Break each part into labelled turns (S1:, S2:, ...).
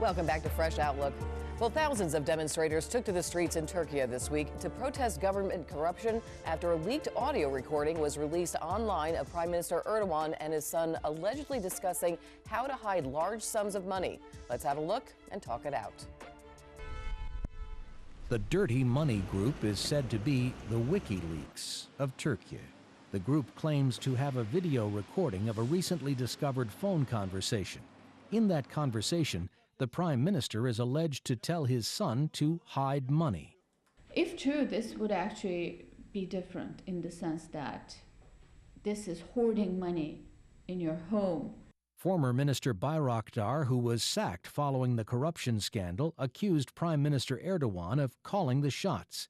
S1: Welcome back to Fresh Outlook. Well, thousands of demonstrators took to the streets in Turkiye this week to protest government corruption after a leaked audio recording was released online of Prime Minister Erdogan and his son allegedly discussing how to hide large sums of money. Let's have a look and talk it out.
S2: The Dirty Money Group is said to be the WikiLeaks of Turkey. The group claims to have a video recording of a recently discovered phone conversation. In that conversation, the Prime Minister is alleged to tell his son to hide money.
S3: If true, this would actually be different in the sense that this is hoarding money in your home.
S2: Former Minister Bayraktar, who was sacked following the corruption scandal, accused Prime Minister Erdogan of calling the shots.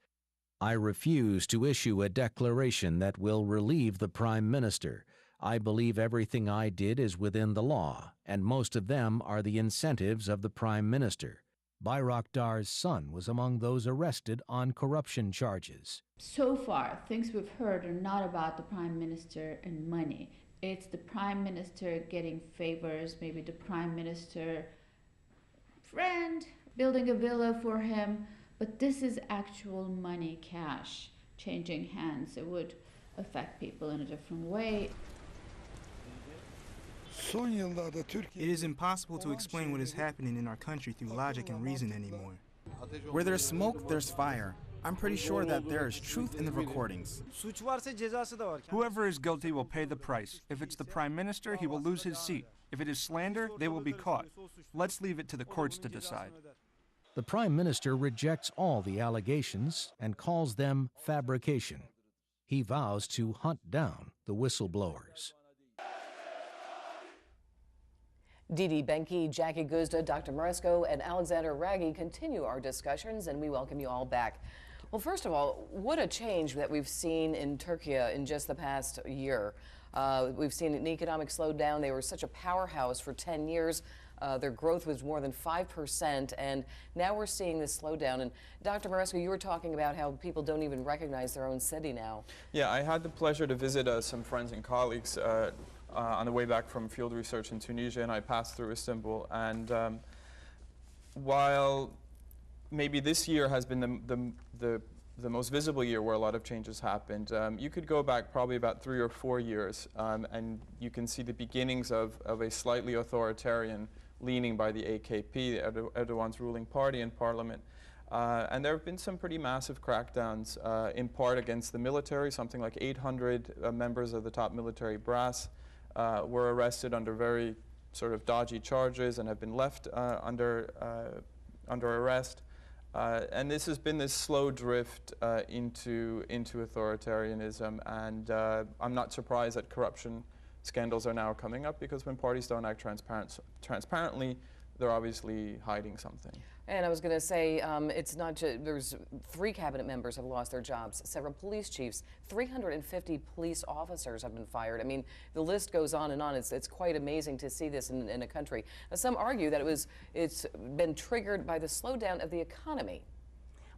S2: "I refuse to issue a declaration that will relieve the Prime Minister. I believe everything I did is within the law, and most of them are the incentives of the Prime Minister." Bayraktar's son was among those arrested on corruption charges.
S3: So far, things we've heard are not about the Prime Minister and money. It's the Prime Minister getting favors, maybe the Prime Minister friend building a villa for him, but this is actual money, cash, changing hands. It would affect people in a different way.
S4: It is impossible to explain what is happening in our country through logic and reason anymore.
S5: Where there's smoke, there's fire. I'm pretty sure that there is truth in the recordings.
S6: Whoever is guilty will pay the price. If it's the Prime Minister, he will lose his seat. If it is slander, they will be caught. Let's leave it to the courts to decide.
S2: The Prime Minister rejects all the allegations and calls them fabrication. He vows to hunt down the whistleblowers.
S1: Dee Dee Benkie, Jackie Guzda, Dr. Mirescu, and Alexandra Wrage continue our discussions, and we welcome you all back. Well, first of all, what a change that we've seen in Turkey in just the past year. We've seen an economic slowdown. They were such a powerhouse for 10 years. Their growth was more than 5%, and now we're seeing this slowdown. And Dr. Mirescu, you were talking about how people don't even recognize their own city now.
S7: Yeah, I had the pleasure to visit some friends and colleagues on the way back from field research in Tunisia, and I passed through Istanbul. And while maybe this year has been the most visible year where a lot of changes happened, you could go back probably about 3 or 4 years, and you can see the beginnings of a slightly authoritarian leaning by the AKP, Erdogan's ruling party in parliament. And there have been some pretty massive crackdowns, in part against the military. Something like 800 members of the top military brass were arrested under very sort of dodgy charges and have been left under arrest. And this has been this slow drift into authoritarianism, and I'm not surprised that corruption scandals are now coming up, because when parties don't act transparently, they're obviously hiding something.
S1: And I was going to say, it's not just, there's 3 cabinet members have lost their jobs, several police chiefs, 350 police officers have been fired. I mean, the list goes on and on. It's quite amazing to see this in a country. Now, some argue that it's been triggered by the slowdown of the economy.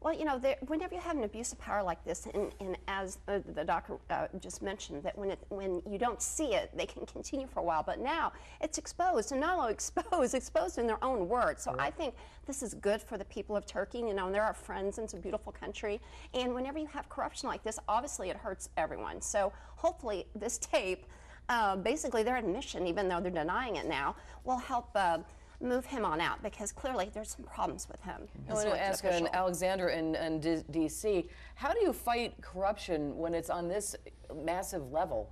S8: Well, you know, whenever you have an abuse of power like this, and as the doctor just mentioned, that when you don't see it, they can continue for a while. But now it's exposed, and not only exposed in their own words. So I think this is good for the people of Turkey. You know, and they're our friends, and it's a beautiful country. And whenever you have corruption like this, obviously it hurts everyone. So hopefully this tape, basically their admission, even though they're denying it now, will help move him on out, because clearly there's some problems with him.
S1: I want to ask Alexandra in D.C., how do you fight corruption when it's on this massive level?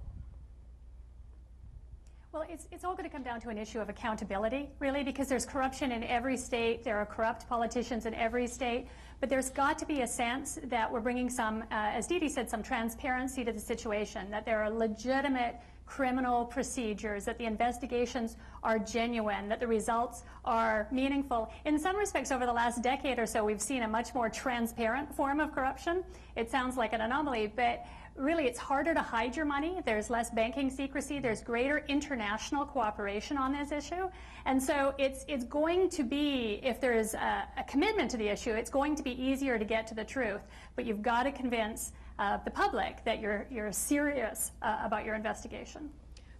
S9: Well, it's all going to come down to an issue of accountability, really, because there's corruption in every state. There are corrupt politicians in every state. But there's got to be a sense that we're bringing some, as Dee Dee said, some transparency to the situation, that there are legitimate criminal procedures, that the investigations are genuine, that the results are meaningful. In some respects, over the last decade or so, we've seen a much more transparent form of corruption. It sounds like an anomaly, but really it's harder to hide your money. There's less banking secrecy. There's greater international cooperation on this issue. And so it's going to be, if there is a commitment to the issue, it's going to be easier to get to the truth. But you've got to convince the public that you're serious about your investigation.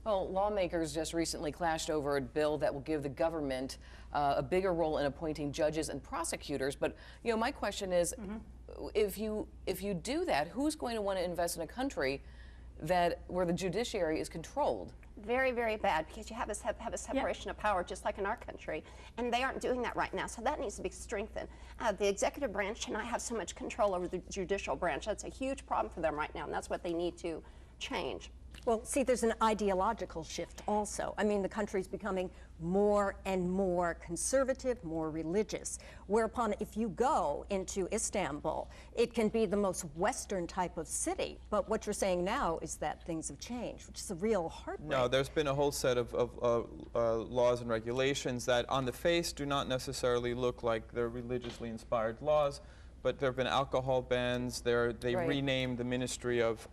S1: Well, lawmakers just recently clashed over a bill that will give the government a bigger role in appointing judges and prosecutors. But, you know, my question is, if you do that, who's going to want to invest in a country where the judiciary is controlled?
S8: Very, very bad, because you have a separation of power just like in our country, and they aren't doing that right now, so that needs to be strengthened. The executive branch cannot have so much control over the judicial branch. That's a huge problem for them right now, and that's what they need to change.
S10: Well, see, there's an ideological shift also. I mean, the country's becoming more and more conservative, more religious, whereupon if you go into Istanbul, it can be the most Western type of city. But what you're saying now is that things have changed, which is a real heartbreak.
S7: No, there's been a whole set of laws and regulations that on the face do not necessarily look like they're religiously inspired laws. But there have been alcohol bans. They renamed the Ministry of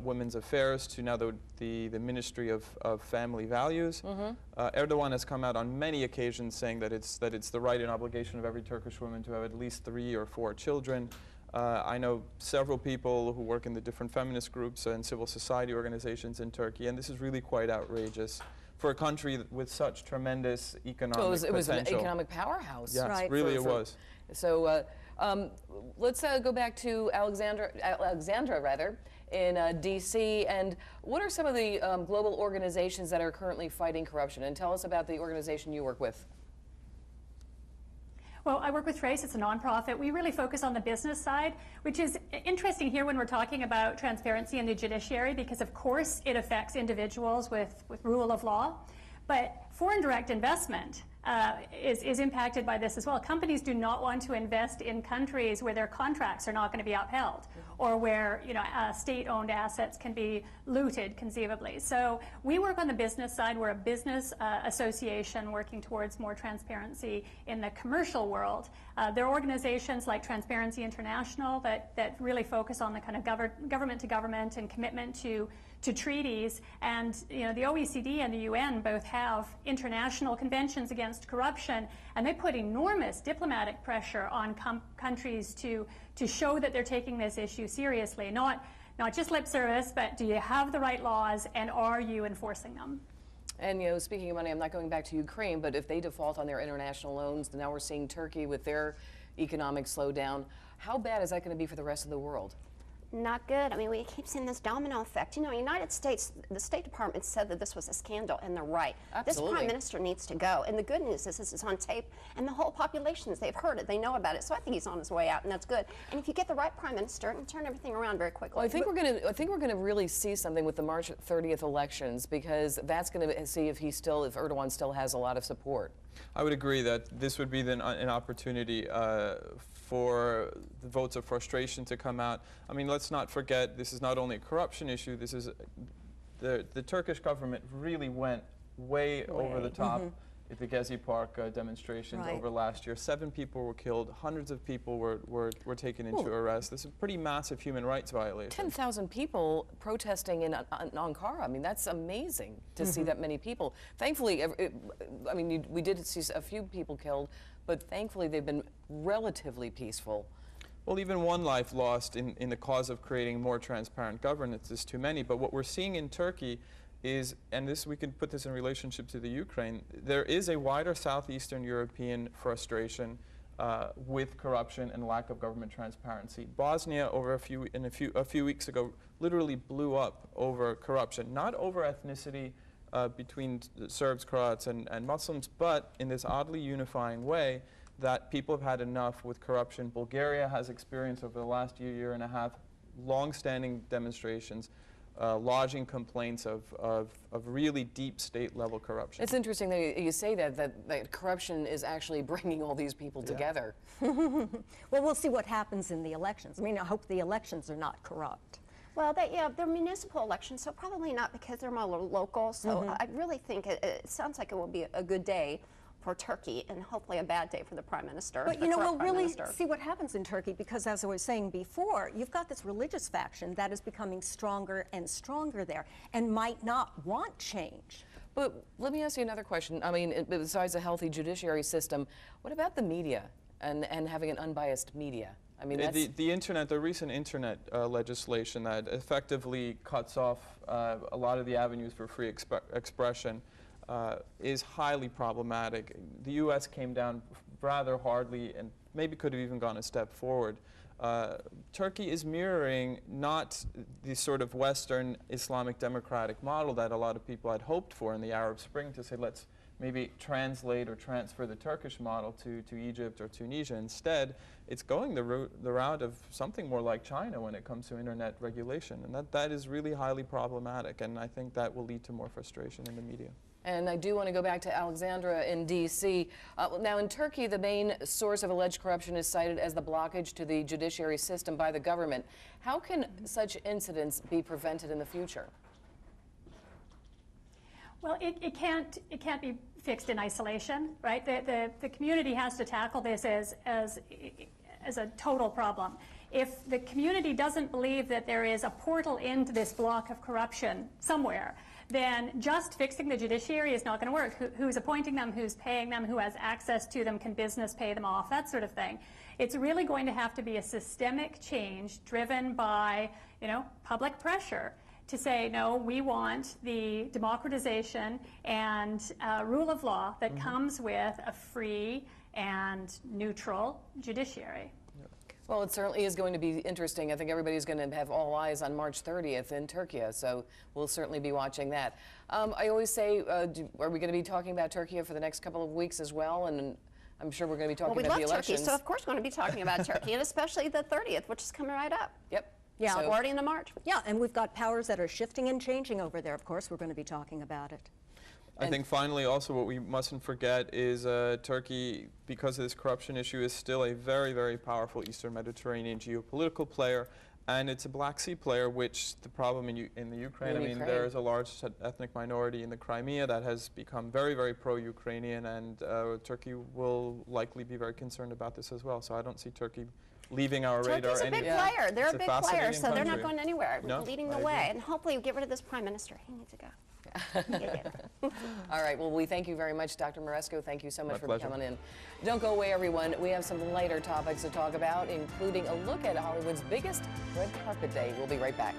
S7: Women's Affairs to now the Ministry of Family Values. Erdogan has come out on many occasions saying that it's the right and obligation of every Turkish woman to have at least 3 or 4 children. I know several people who work in the different feminist groups and civil society organizations in Turkey, and this is really quite outrageous for a country with such tremendous economic potential.
S1: It was an economic powerhouse.
S7: Yes,
S10: right.
S7: really it was.
S1: So let's go back to Alexandra in D.C. And what are some of the global organizations that are currently fighting corruption? And tell us about the organization you work with.
S9: Well, I work with Trace. It's a nonprofit. We really focus on the business side, which is interesting here when we're talking about transparency in the judiciary, because of course it affects individuals with rule of law. But foreign direct investment is impacted by this as well. Companies do not want to invest in countries where their contracts are not going to be upheld, or where state-owned assets can be looted conceivably. So we work on the business side. We're a business association working towards more transparency in the commercial world. There are organizations like Transparency International that really focus on the kind of government to government and commitment to treaties, and the OECD and the UN both have international conventions against corruption, and they put enormous diplomatic pressure on countries to show that they're taking this issue seriously. Not just lip service, but do you have the right laws, and are you enforcing them?
S1: And speaking of money, I'm not going back to Ukraine, but if they default on their international loans, now we're seeing Turkey with their economic slowdown. How bad is that going to be for the rest of the world?
S8: Not good. I mean, we keep seeing this domino effect. United States, the State Department said that this was a scandal, and they're right.
S1: Absolutely.
S8: This prime minister needs to go. And the good news is this is on tape, and the whole population, they've heard it, they know about it. So I think he's on his way out, and that's good. And if you get the right prime minister, it can turn everything around very quickly.
S1: Well, I think we're going to really see something with the March 30th elections, because that's going to see if Erdogan still has a lot of support.
S7: I would agree that this would be an opportunity for the votes of frustration to come out. I mean, let's not forget, this is not only a corruption issue, this is the Turkish government really went way over the top at the Gezi Park demonstrations over last year. 7 people were killed, hundreds of people were taken into arrest. This is a pretty massive human rights violation.
S1: 10,000 people protesting in Ankara. I mean, that's amazing to see that many people. Thankfully, I mean, we did see a few people killed, but thankfully they've been relatively peaceful.
S7: Well, even one life lost in the cause of creating more transparent governance is too many. But what we're seeing in Turkey is, and we can put this in relationship to the Ukraine, there is a wider Southeastern European frustration with corruption and lack of government transparency. Bosnia, a few weeks ago, literally blew up over corruption, not over ethnicity between Serbs, Croats, and Muslims, but in this oddly unifying way that people have had enough with corruption. Bulgaria has experienced over the last year and a half long-standing demonstrations lodging complaints of really deep state-level corruption.
S1: It's interesting that you say that corruption is actually bringing all these people together.
S10: Well, we'll see what happens in the elections. I mean, I hope the elections are not corrupt.
S8: Well, they're municipal elections, so probably not, because they're more local. So I really think it sounds like it will be a good day for Turkey, and hopefully a bad day for the prime minister.
S10: But we'll really see what happens in Turkey, because as I was saying before, you've got this religious faction that is becoming stronger and stronger there, and might not want change.
S1: But let me ask you another question. I mean, besides a healthy judiciary system, what about the media and having an unbiased media? I mean, that's...
S7: The recent internet legislation that effectively cuts off a lot of the avenues for free expression is highly problematic. The U.S. came down rather hardly and maybe could have even gone a step forward. Turkey is mirroring not the sort of Western Islamic democratic model that a lot of people had hoped for in the Arab Spring, to say let's maybe translate or transfer the Turkish model to Egypt or Tunisia. Instead, it's going the route of something more like China when it comes to internet regulation, and that is really highly problematic, and I think that will lead to more frustration in the media.
S1: And I do want to go back to Alexandra in D.C. Now, in Turkey, the main source of alleged corruption is cited as the blockage to the judiciary system by the government. How can such incidents be prevented in the future?
S9: Well, it can't be fixed in isolation, right? The community has to tackle this as a total problem. If the community doesn't believe that there is a portal into this block of corruption somewhere, then just fixing the judiciary is not going to work. Who's appointing them, who's paying them, who has access to them, can business pay them off, that sort of thing. It's really going to have to be a systemic change driven by, public pressure to say, no, we want the democratization and rule of law that comes with a free and neutral judiciary.
S1: Well, it certainly is going to be interesting. I think everybody's going to have all eyes on March 30th in Turkey, so we'll certainly be watching that. I always say, are we going to be talking about Turkey for the next couple of weeks as well? And I'm sure we're going to be talking about the elections.
S8: Well, we love Turkey, so of course we're going to be talking about Turkey, and especially the 30th, which is coming right up.
S1: Yep.
S10: Yeah,
S8: so already into March.
S10: Yeah, and we've got powers that are shifting and changing over there. Of course, we're going to be talking about it.
S7: I think finally also what we mustn't forget is Turkey, because of this corruption issue, is still a very, very powerful Eastern Mediterranean geopolitical player, and it's a Black Sea player, which the problem in the Ukraine, I mean, there is a large ethnic minority in the Crimea that has become very, very pro-Ukrainian, and Turkey will likely be very concerned about this as well. So I don't see Turkey leaving our radar.
S8: Turkey's a big player. They're a big player, so they're not
S7: country.
S8: going anywhere.
S7: No,
S8: leading the way, and hopefully get rid of this prime minister. He needs to go.
S1: All right, well, we thank you very much, Dr. Mirescu. Thank you so much
S7: My
S1: for coming in. Don't go away, everyone. We have some lighter topics to talk about, including a look at Hollywood's biggest red carpet day. We'll be right back.